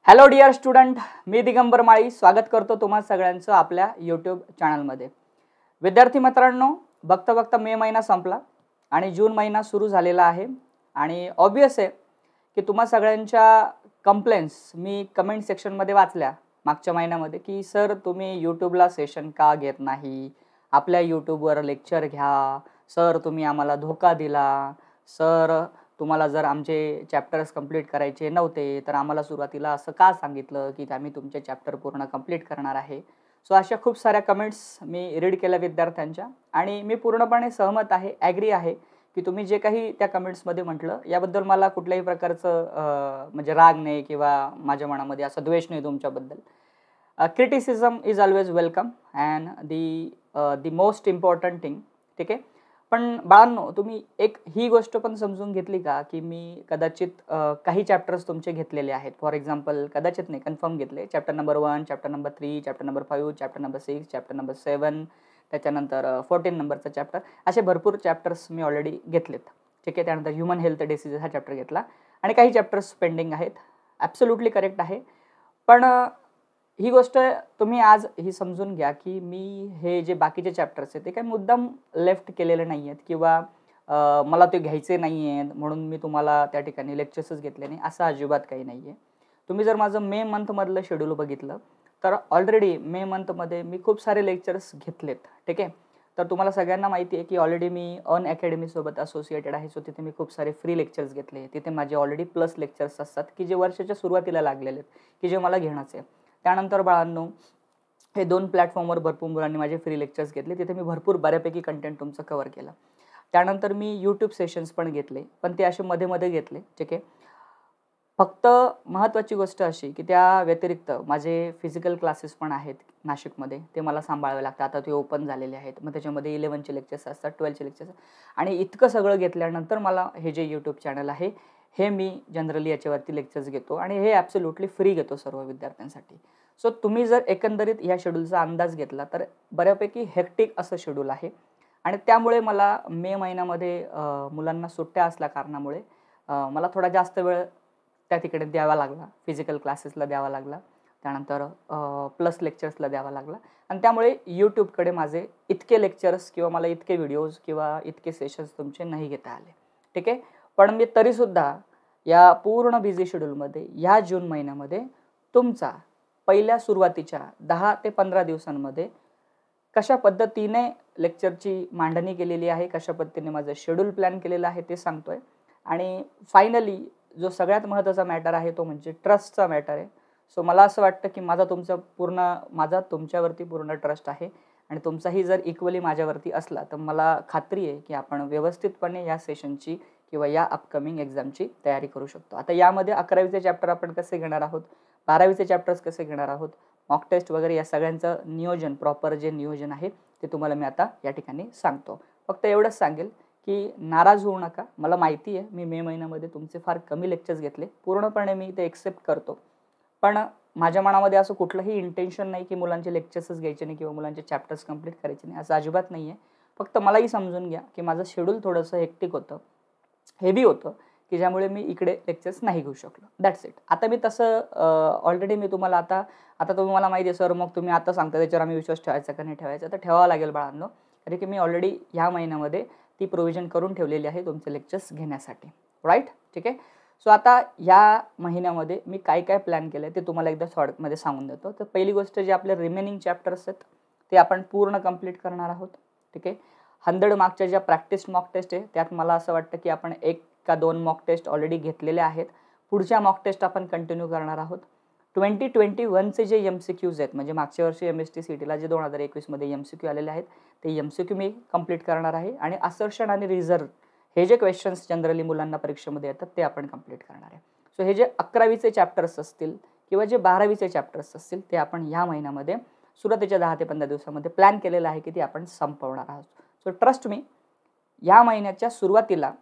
Hello dear student, मी दिगंबर माळी स्वागत करतो तुम्हा सगळ्यांचं आपल्या यूट्यूब चॅनलमध्ये. विद्यार्थी मित्रांनो, बघता बघता मे महिना संपला आणि जून महिना सुरू झालेला आहे आणि ऑब्वियस आहे की तुम्हा सगळ्यांच्या कंप्लेंट्स मी कमेंट सेक्शनमध्ये वाचल्या मागच्या महिन्यामध्ये की सर तुम्ही यूट्यूबला सेशन का घेत नाही, आपल्या यूट्यूबवर लेक्चर घ्या, सर तुम्ही आम्हाला धोका दिला, सर तुम्हाला जर आमचे चॅप्टर्स कंप्लीट करायचे नव्हते तर आम्हाला सुरुवातीला असं का सांगितलं की आम्ही तुमचे चॅप्टर पूर्ण कंप्लीट करणार आहे. सो अशा खूप साऱ्या कमेंट्स मी रीड केल्या विद्यार्थ्यांच्या आणि मी पूर्णपणे सहमत आहे, ॲग्री आहे की तुम्ही जे काही त्या कमेंट्समध्ये म्हटलं याबद्दल मला कुठल्याही प्रकारचं म्हणजे राग नाही किंवा माझ्या मनामध्ये असा द्वेष नाही तुमच्याबद्दल. Criticism is always welcome and the most important thing. ठीक आहे, पण बाळांनो तुम्ही एक ही गोष्ट पण समजून घेतली का की मी कदाचित काही चॅप्टर्स तुमचे घेतलेले आहेत. फॉर एक्झाम्पल कदाचित नाही, कन्फर्म घेतले. Chapter number 1, chapter number 3, chapter number 5, chapter number 6, chapter number 7, त्याच्यानंतर 14 नंबरचा चॅप्टर, असे भरपूर चॅप्टर्स मी ऑलरेडी घेतलेत. ठीक आहे, त्यानंतर ह्युमन हेल्थ डिसीजेस हा चॅप्टर घेतला आणि काही चॅप्टर्स पेंडिंग आहेत. ॲब्सोल्युटली करेक्ट आहे. पण ही गोष्ट तुम्ही आज ही समजून घ्या की मी हे जे बाकीचे चॅप्टर्स आहेत ते काही मुद्दाम लेफ्ट केलेले नाही आहेत किंवा मला ते घ्यायचे नाही आहेत म्हणून मी तुम्हाला त्या ठिकाणी लेक्चर्सच घेतले नाही, असं अजिबात काही नाही आहे. तुम्ही जर माझं मे मंथमधलं शेड्यूल बघितलं तर ऑलरेडी मे मंथमध्ये मी खूप सारे लेक्चर्स घेतलेत. ठीक आहे, तर तुम्हाला सगळ्यांना माहिती आहे की ऑलरेडी मी अनअकॅडमीसोबत असोसिएटेड आहे. सो तिथे मी खूप सारे फ्री लेक्चर्स घेतले. तिथे माझे ऑलरेडी प्लस लेक्चर्स असतात की जे वर्षाच्या सुरुवातीला लागलेले आहेत की जे मला घेणंच आहे. त्यानंतर बाळांनो हे 2 प्लॅटफॉर्मवर भरपूर मुलांनी माझे फ्री लेक्चर्स घेतले. तिथे मी भरपूर बऱ्यापैकी कंटेंट तुमचं कव्हर केलं. त्यानंतर मी यूट्यूब सेशन्स पण घेतले, पण ते असे मध्ये मध्ये घेतले. ठीक आहे, फक्त महत्त्वाची गोष्ट अशी की त्या व्यतिरिक्त माझे फिजिकल क्लासेस पण आहेत नाशिकमध्ये, ते मला सांभाळावे लागतात. आता ते ओपन झालेले आहेत. मग त्याच्यामध्ये 11चे लेक्चर्स असतात, 12चे लेक्चर्स आणि इतकं सगळं घेतल्यानंतर मला हे जे यूट्यूब चॅनल आहे हे मी जनरली याच्यावरती लेक्चर्स घेतो आणि हे ॲब्सोल्युटली फ्री घेतो सर्व विद्यार्थ्यांसाठी. सो तुम्ही जर एकंदरीत या शेड्यूलचा अंदाज घेतला तर बऱ्यापैकी हेक्टिक असं शेड्यूल आहे आणि त्यामुळे मला मे महिन्यामध्ये मुलांना सुट्ट्या असल्या कारणामुळे मला थोडा जास्त वेळ त्या तिकडे द्यावा लागला. फिजिकल क्लासेसला द्यावा लागला, त्यानंतर प्लस लेक्चर्सला द्यावा लागला आणि त्यामुळे यूट्यूबकडे माझे इतके लेक्चर्स किंवा मला इतके व्हिडिओज किंवा इतके सेशन्स तुमचे नाही घेता आले. ठीक आहे, पण मी तरीसुद्धा या पूर्ण बिझी शेड्यूलमध्ये या जून महिन्यामध्ये तुमचा पहिल्या सुरुवातीच्या 10 ते 15 दिवसांमध्ये कशा पद्धतीने लेक्चरची मांडणी केलेली आहे, कशा पद्धतीने माझं शेड्यूल प्लॅन केलेलं आहे ते सांगतोय. आणि फायनली जो सगळ्यात महत्त्वाचा मॅटर आहे तो म्हणजे ट्रस्टचा मॅटर आहे. सो मला असं वाटतं की माझा तुमच्यावरती पूर्ण ट्रस्ट आहे आणि तुमचाही जर इक्वली माझ्यावरती असला तर मला खात्री आहे की आपण व्यवस्थितपणे या सेशनची किंवा या अपकमिंग एक्झामची तयारी करू शकतो. आता यामध्ये 11वीचे चॅप्टर आपण कसे घेणार आहोत, 12वीचे चॅप्टर्स कसे घेणार आहोत, मॉक टेस्ट वगैरे या सगळ्यांचं नियोजन, प्रॉपर जे नियोजन आहे ते तुम्हाला मी आता या ठिकाणी सांगतो. फक्त एवढंच सांगेल की नाराज होऊ नका. मला माहिती आहे मी मे महिन्यामध्ये तुमचे फार कमी लेक्चर्स घेतले, पूर्णपणे मी ते एक्सेप्ट करतो. पण माझ्या मनामध्ये असं कुठलंही इंटेन्शन नाही की मुलांचे लेक्चर्सच घ्यायचे नाही किंवा मुलांचे चॅप्टर्स कंप्लीट करायचे नाही, असं अजिबात नाही आहे. फक्त मलाही समजून घ्या की माझं शेड्यूल थोडंसं हेक्टिक होतं, हेवी होतं की ज्यामुळे मी इकडे लेक्चर्स नाही घेऊ शकलो. That's it. आता मी तसं ऑलरेडी मी तुम्हाला आता तुम्ही मला माहिती आहे सर मग तुम्ही आता सांगता त्याच्यावर आम्ही विश्वास ठेवायचा का नाही ठेवायचा, तर ठेवावा लागेल बाळांनो, कारण की मी ऑलरेडी ह्या महिन्यामध्ये ती प्रोव्हिजन करून ठेवलेली आहे तुमचे लेक्चर्स घेण्यासाठी. राईट? ठीक आहे. सो आता या महिन्यामध्ये मी काय काय प्लॅन केलं आहे ते तुम्हाला एकदा शॉर्टमध्ये सांगून देतो. तर पहिली गोष्ट जे आपले रिमेनिंग चॅप्टर्स आहेत ते आपण पूर्ण कंप्लीट करणार आहोत. ठीक आहे, 100 मार्कच्या ज्या प्रॅक्टिस मॉक टेस्ट आहे त्यात मला असं वाटतं की आपण 1 का 2 मॉक टेस्ट ऑलरेडी घेतलेले आहेत. पुढच्या मॉक टेस्ट आपण कंटिन्यू करणार आहोत. 2021चे जे MCQs आहेत म्हणजे मागच्या वर्षी MST CETला जे 2021मध्ये MCQ आलेले आहेत ते MCQ मी कंप्लीट करणार आहे आणि असर्शन आणि रिझर्व हे जे क्वेश्चन्स जनरली मुलांना परीक्षेमध्ये येतात ते आपण कंप्लीट करणार आहे. सो हे जे 11वीचे चॅप्टर्स असतील किंवा जे 12वीचे चॅप्टर्स असतील ते आपण ह्या महिन्यामध्ये सुरुवातीच्या 10 ते 15 दिवसामध्ये प्लॅन केलेलं आहे की ते आपण संपवणार आहोत. सो ट्रस्ट मी, या महिन्याच्या सुरुवातीला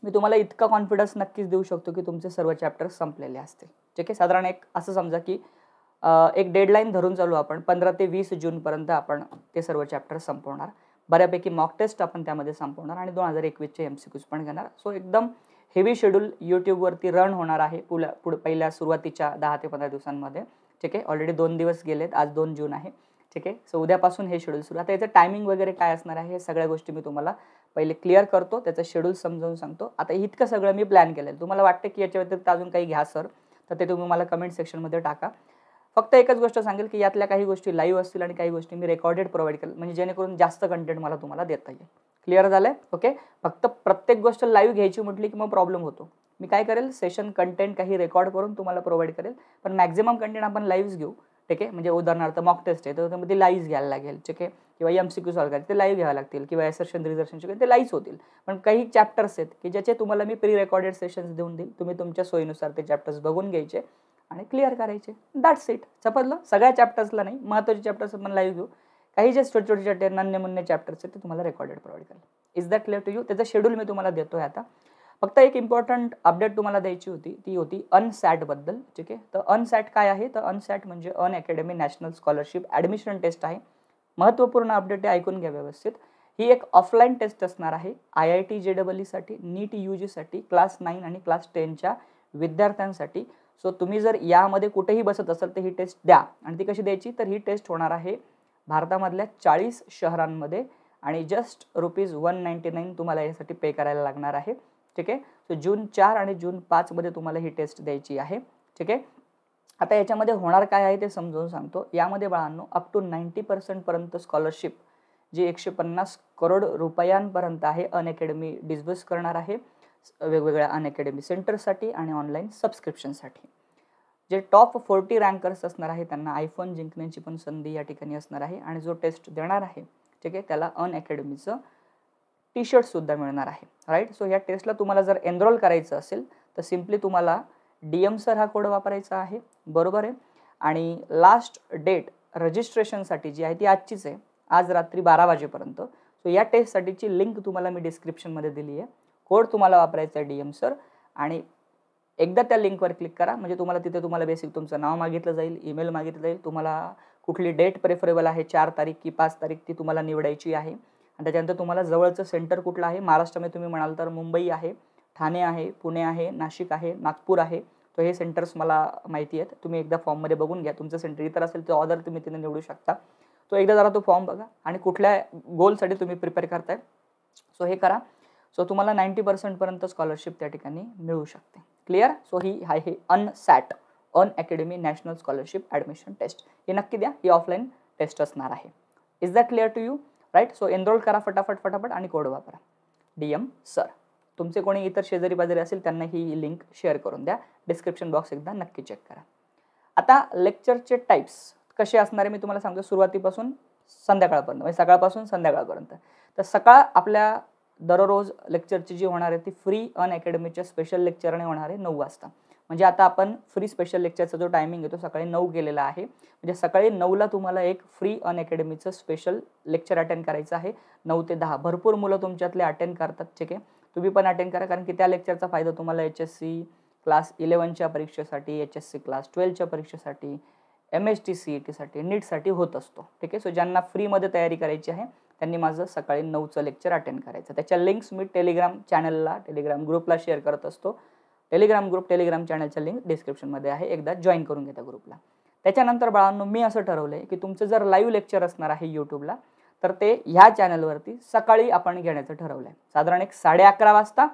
मी तुम्हाला इतका कॉन्फिडन्स नक्कीच देऊ शकतो की तुमचे सर्व चॅप्टर्स संपलेले असतील. ठीक आहे, साधारण एक असं समजा की एक डेडलाईन धरून चालू आपण 15 ते 20 जूनपर्यंत आपण ते सर्व चॅप्टर्स संपवणार. बऱ्यापैकी मॉक टेस्ट आपण त्यामध्ये संपवणार आणि 2021चे MCQs पण घेणार. सो एकदम हेवी शेड्यूल यूट्यूबवरती रन होणार आहे पहिल्या सुरुवातीच्या 10 ते 15 दिवसांमध्ये. ठीक आहे, ऑलरेडी 2 दिवस गेलेत, आज 2 जून आहे. ठीक आहे, सो उद्यापासून हे शेड्यूल सुरू. आता याचं टायमिंग वगैरे काय असणार आहे हे सगळ्या गोष्टी मी तुम्हाला पहिले क्लिअर करतो, त्याचं शेड्यूल समजावून सांगतो. आता इतकं सगळं मी प्लॅन केलं. तुम्हाला वाटतं की याच्या व्यतिरिक्त अजून काही घ्या सर, तर ते तुम्ही मला कमेंट सेक्शनमध्ये टाका. फक्त एकच गोष्ट सांगेल की यातल्या काही गोष्टी लाईव्ह असतील आणि काही गोष्टी मी रेकॉर्डेड प्रोव्हाइड करेल, म्हणजे जेणेकरून जास्त कंटेंट मला तुम्हाला देता येईल. क्लिअर झालंय? ओके. फक्त प्रत्येक गोष्ट लाईव्ह घ्यायची म्हटली की मग प्रॉब्लेम होतो. मी काय करेल, सेशन कंटेंट काही रेकॉर्ड करून तुम्हाला प्रोव्हाइड करेल, पण मॅक्झिमम कंटेंट आपण लाईव्हच घेऊ. ठीक आहे, म्हणजे उदाहरणार्थ मॉक टेस्ट आहे तर त्यामध्ये लाईव्ह घ्यायला लागेल. ठीक आहे, किंवा MCQ सॉल्व्ह करायचे ते लाईव्ह घ्यावे लागतील, किंवा असर्शन रिझर्शन ते लाईव्ह होतील. पण काही चॅप्टर्स आहेत की ज्याचे तुम्हाला मी प्री रेकॉर्डेड सेशन्स देऊन देईल. तुम्ही तुमच्या सोयीनुसार ते चॅप्टर्स बघून घ्यायचे आणि क्लिअर करायचे. That's it. समजलं? सगळ्या चॅप्टर्सला नाही, महत्त्वाचे चॅप्टर्स आपण लाईव्ह घेऊ. काही जे छोटे छोटे नन्हे मुन्ने चॅप्टर्स आहेत ते तुम्हाला रेकॉर्डेड प्रोव्हाइड करेल. Is that clear to you? त्याचं शेड्यूल मी तुम्हाला देतोय. आता फक्त एक इम्पॉर्टंट अपडेट तुम्हाला द्यायची होती, ती होती अनसॅटबद्दल. ठीक आहे, तर अनसॅट काय आहे? तर अनसॅट म्हणजे Unacademy national scholarship admission test आहे. महत्त्वपूर्ण अपडेट आहे, ऐकून घ्या व्यवस्थित. ही एक ऑफलाईन टेस्ट असणार आहे IIT JEE साठी, नीट UG साठी, क्लास 9 आणि क्लास 10च्या विद्यार्थ्यांसाठी. सो तुम्ही जर यामध्ये कुठेही बसत असाल तर ही टेस्ट द्या. आणि ती कशी द्यायची? तर ही टेस्ट होणार आहे भारतामधल्या 40 शहरांमध्ये आणि जस्ट ₹199 तुम्हाला यासाठी पे करायला लागणार आहे. ठीक आहे, सो जून 4 आणि जून 5 मध्ये तुम्हाला ही टेस्ट द्यायची आहे. ठीक आहे, आता याच्यामध्ये होणार काय आहे ते समजावून सांगतो. यामध्ये बाळांनो अप टू 90% पर्यंत स्कॉलरशिप जी 150 करोड रुपयांपर्यंत आहे अन अकॅडमी डिस्बर्स करणार आहे वेगवेगळ्या अन अकॅडमी सेंटरसाठी आणि ऑनलाईन सबस्क्रिप्शनसाठी. जे टॉप 40 रँकर्स असणार आहे त्यांना आयफोन जिंकण्याची पण संधी या ठिकाणी असणार आहे. आणि जो टेस्ट देणार आहे, ठीक आहे, त्याला अन अकॅडमीचं T-शर्ट सुद्धा मिळणार आहे. राईट. सो या टेस्टला तुम्हाला जर एनरोल करायचं असेल तर सिम्पली तुम्हाला DM सर हा कोड वापरायचा आहे. बरोबर आहे. आणि लास्ट डेट रजिस्ट्रेशनसाठी जी आहे ती आजचीच आहे, आज रात्री 12 वाजेपर्यंत. सो या टेस्टसाठीची लिंक तुम्हाला मी डिस्क्रिप्शनमध्ये दिली आहे. कोड तुम्हाला वापरायचा आहे DM सर, आणि एकदा त्या लिंकवर क्लिक करा म्हणजे तुम्हाला बेसिक तुमचं नाव मागितलं जाईल, ईमेल मागितलं जाईल, तुम्हाला कुठली डेट प्रेफरेबल आहे, 4 तारीख की 5 तारीख ती तुम्हाला निवडायची आहे. आणि त्याच्यानंतर तुम्हाला जवळचं सेंटर कुठलं आहे, महाराष्ट्रामध्ये तुम्ही म्हणाल तर मुंबई आहे, ठाणे आहे, पुणे आहे, नाशिक आहे, नागपूर आहे. तो हे सेंटर्स मला माहिती आहेत. तुम्ही एकदा फॉर्ममध्ये बघून घ्या. तुमचं सेंटर इतर असेल तर ऑर्डर तुम्ही तिने निवडू शकता. तो एकदा जरा तो फॉर्म बघा आणि कुठल्या गोलसाठी तुम्ही प्रिपेअर करताय सो हे करा. सो तुम्हाला 90% पर्यंत स्कॉलरशिप त्या ठिकाणी मिळू शकते. क्लिअर? सो ही आहे UNSAT, Unacademy national scholarship admission test. हे नक्की द्या, ही ऑफलाईन टेस्ट असणार आहे. Is that clear to you? Right. So enrol करा फटाफट आणि कोड वापरा DM सर. तुमचे कोणी इतर शेजारी बाजारी असेल त्यांना ही लिंक शेअर करून द्या. डिस्क्रिप्शन बॉक्स एकदा नक्की चेक करा. आता लेक्चरचे टाईप्स कसे असणार आहे मी तुम्हाला सांगतो. सुरुवातीपासून संध्याकाळपर्यंत, म्हणजे सकाळपासून संध्याकाळपर्यंत. तर सकाळ आपल्या दररोज लेक्चरची जी होणार आहे ती फ्री अन अकॅडमीच्या स्पेशल लेक्चरने होणार आहे 9 वाजता. म्हणजे आता आपण फ्री स्पेशल लेक्चरचा जो टायमिंग आहे तो सकाळी 9 केलेला आहे. म्हणजे सकाळी 9ला तुम्हाला एक फ्री अन अकॅडमीचं स्पेशल लेक्चर अटेंड करायचं आहे 9 ते 10. भरपूर मुलं तुमच्यातले अटेंड करतात. ठीक आहे, तुम्ही पण अटेंड करा, कारण की त्या लेक्चरचा फायदा तुम्हाला HSC क्लास 11च्या परीक्षेसाठी, HSC क्लास 12च्या परीक्षेसाठी, MST CET साठी, नीटसाठी होत असतो. ठीक आहे, सो ज्यांना फ्रीमध्ये तयारी करायची आहे त्यांनी माझं सकाळी 9चं लेक्चर अटेंड करायचं. त्याच्या लिंक्स मी टेलिग्राम चॅनलला, टेलिग्राम ग्रुपला शेअर करत असतो. टेलिग्राम चॅनलच्या लिंक डिस्क्रिप्शनमध्ये आहे. एकदा जॉईन करून घ्या त्या ग्रुपला. त्याच्यानंतर बाळांनो मी असं ठरवलं आहे की तुमचं जर लाईव्ह लेक्चर असणार आहे यूट्यूबला तर ते ह्या चॅनलवरती सकाळी आपण घेण्याचं ठरवलं आहे. साधारण एक 11:30 वाजता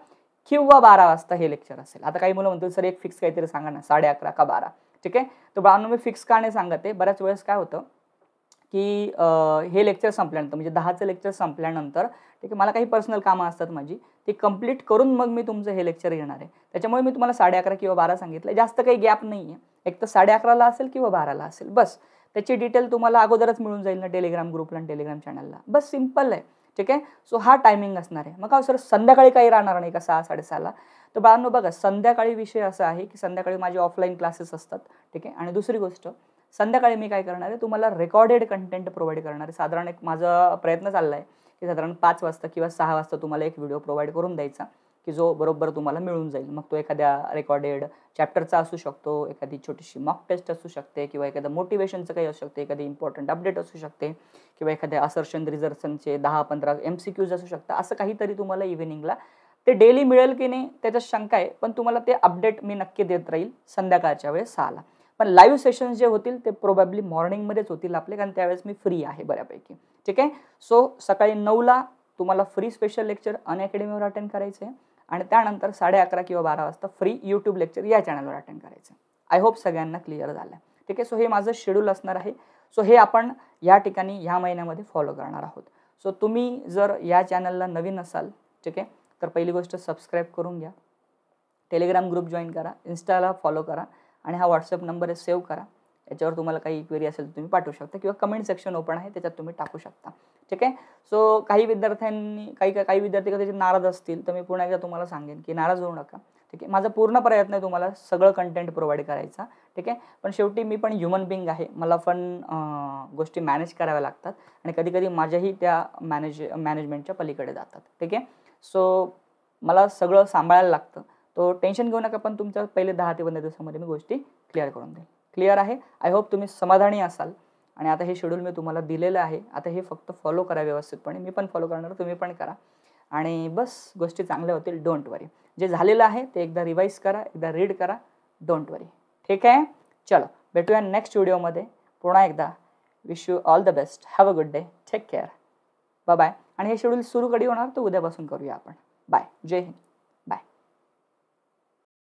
किंवा 12 वाजता हे लेक्चर असेल. आता काही मुलं म्हणतील सर एक फिक्स काहीतरी सांगा ना, 11:30 का 12. ठीक आहे, तर बाळांनो मी फिक्स का नाही सांगत आहे. बऱ्याच वेळेस काय होतं की हे लेक्चर संपल्यानंतर, म्हणजे 10चं लेक्चर संपल्यानंतर, ठीक आहे, मला काही पर्सनल कामं असतात माझी, ती कंप्लीट करून मग मी तुमचं हे लेक्चर घेणार आहे. त्याच्यामुळे मी तुम्हाला 11:30 किंवा 12 सांगितलं. जास्त काही गॅप नाही आहे. एक तर 11:30ला असेल किंवा 12ला असेल, बस. त्याची डिटेल तुम्हाला अगोदरच मिळून जाईल ना टेलिग्राम ग्रुपला आणि टेलिग्राम चॅनलला. बस सिम्पल आहे. ठीक आहे, सो हा टायमिंग असणार आहे. मग सर संध्याकाळी काही राहणार नाही का 6-6:30ला? तर बाळांनो बघा, संध्याकाळी विषय असा आहे की संध्याकाळी माझे ऑफलाईन क्लासेस असतात. ठीक आहे, आणि दुसरी गोष्ट संध्याकाळी मी काय करणार आहे, तुम्हाला रेकॉर्डेड कंटेंट प्रोव्हाइड करणार आहे. साधारण एक माझा प्रयत्न चालला आहे की साधारण 5 वाजता किंवा 6 वाजता तुम्हाला एक व्हिडिओ प्रोव्हाइड करून द्यायचा की जो बरोबर तुम्हाला मिळून जाईल. मग तो एखाद्या रेकॉर्डेड चॅप्टरचा असू शकतो, एखादी छोटीशी मॉक टेस्ट असू शकते, किंवा एखाद्या मोटिवेशनचं काही असू शकते, एखादी इम्पॉर्टंट अपडेट असू शकते, किंवा एखाद्या असर्शन रिझर्शनचे 10-15 MCQज असू शकतात. असं काहीतरी तुम्हाला इव्हिनिंगला ते डेली मिळेल की नाही त्याच्यात शंका आहे, पण तुम्हाला ते अपडेट मी नक्की देत राहील संध्याकाळच्या वेळेस 6ला. पण लाईव्ह सेशन्स जे होतील ते प्रोबॅबली मॉर्निंगमध्येच होतील आपले, कारण त्यावेळेस मी फ्री आहे बऱ्यापैकी. ठीक आहे. सो सकाळी 9ला तुम्हाला फ्री स्पेशल लेक्चर अनअकॅडमीवर अटेंड करायचं आहे आणि त्यानंतर 11:30 किंवा 12 वाजता फ्री यूट्यूब लेक्चर या चॅनलवर अटेंड करायचं. आय होप सगळ्यांना क्लिअर झालं. ठीक आहे. सो हे माझं शेड्यूल असणार आहे. सो हे आपण या ठिकाणी ह्या महिन्यामध्ये फॉलो करणार आहोत. सो तुम्ही जर या चॅनलला नवीन असाल, ठीक आहे, तर पहिली गोष्ट सबस्क्राईब करून घ्या, टेलिग्राम ग्रुप जॉईन करा, इन्स्टाला फॉलो करा आणि हा व्हॉट्सअप नंबर सेव्ह करा. याच्यावर तुम्हाला काही क्वेरी असेल तर तुम्ही पाठवू शकता किंवा कमेंट सेक्शन ओपन आहे त्याच्यात तुम्ही टाकू शकता. ठीक आहे. सो काही विद्यार्थ्यांनी काही विद्यार्थी कदाचित नाराज असतील, तर मी पुन्हा एकदा तुम्हाला सांगेन की नाराज होऊ नका. ठीक आहे. माझा पूर्ण प्रयत्न आहे तुम्हाला सगळं कंटेंट प्रोव्हाइड करायचा. ठीक आहे. पण शेवटी मी पण ह्युमन बिंग आहे, मला पण गोष्टी मॅनेज कराव्या लागतात आणि कधी कधी माझ्याही त्या मॅनेजमेंटच्या पलीकडे जातात. ठीक आहे. सो मला सगळं सांभाळायला लागतं. तो टेन्शन घेऊ नका, पण तुमच्या पहिले 10 ते 15 दिवसामध्ये मी गोष्टी क्लिअर करून देईन. क्लिअर आहे. आय होप तुम्ही समाधानी असाल. आणि आता हे शेड्यूल मी तुम्हाला दिलेलं आहे, आता हे फक्त फॉलो करा व्यवस्थितपणे. मी पण फॉलो करणार, तुम्ही पण करा आणि बस गोष्टी चांगल्या होतील. डोंट वरी. जे झालेलं आहे ते एकदा रिवाइज करा, एकदा रीड करा. Don't worry. ठीक आहे. चलो भेटूया नेक्स्ट व्हिडिओमध्ये. पुन्हा एकदा wish you all the best. Have a good day. Take care. Bye bye. आणि हे शेड्यूल सुरू कधी होणार तर उद्यापासून करूया आपण. बाय. जय हिंद.